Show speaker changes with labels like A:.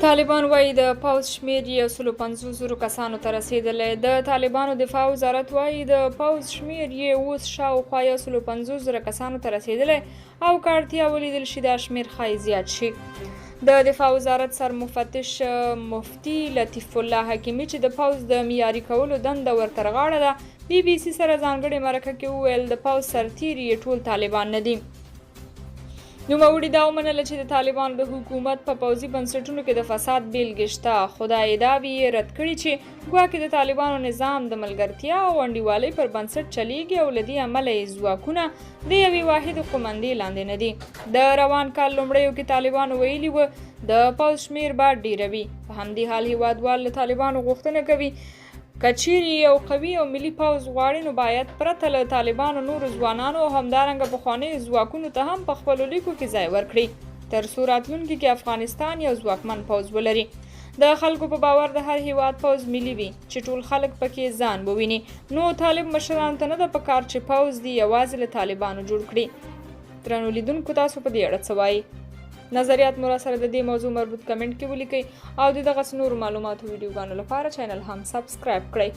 A: طالبان وایي د پوځ شمېر یې 150,000 کسانو ته رسېدلی. د طالبانو دفاع وزارت وایي د پوځ شمېر یې اوس شاوخوا 150,000 کسانو ته رسېدلی او که اړتیا ولیدل شي دا شمېر ښایي زیات شي. د دفاع وزارت سرمفتش مفتي لطیف الله حکیمي چې د پوځ د معیاري کولو دنده ورته غاړه ده BBC سره ځانګړې مرکه کې وویل د پوځ سرتیري یې ټول طالبان نه دي. نوموړي دا ومنله چې د طالبانو د حکومت په پوځي بنسټونو کې د فساد بیلګې شته، خو دا ادعاوې یې رد کړي چې ګواکې د طالبانو نظام د ملګرتیا او انډیوالۍ پر بنسټ چلیږي او له دې امله یې ځواکونه د یوې واحدې قومندې لاندې نه دي. د روان کال لومړیو کې طالبانو ویلي وو د پوځ شمېر به ډیروي. په همدې حال هیوادوال له طالبانو غوښتنه کوي که چیرې یو قوي او ملي پوځ غواړي نو باید پرته له طالبانو نورو ځوانانو او همدارنګه پخوانیو ځواکونو ته هم په خپلو لیکو کې ځای ورکړي تر څو راتلونکي کې افغانستان یو ځواکمن پوځ ولري. د خلکو په باور د هر هیواد پوځ ملي وي چې ټول خلک پکې ځان وویني. نو طالب مشرانو ته نه ده پکار چې پوځ دی یوازې له طالبانو جوړ کړي. درنو لیدونکو تاسو په دې اړه څه وایي؟ نظریات مو راسره د دې موضوع مربوط کمنټ کې ولیکئ او د دغسې نورو معلوماتو ویډیوګانو لپاره چینل هم سبسکرایب کړئ.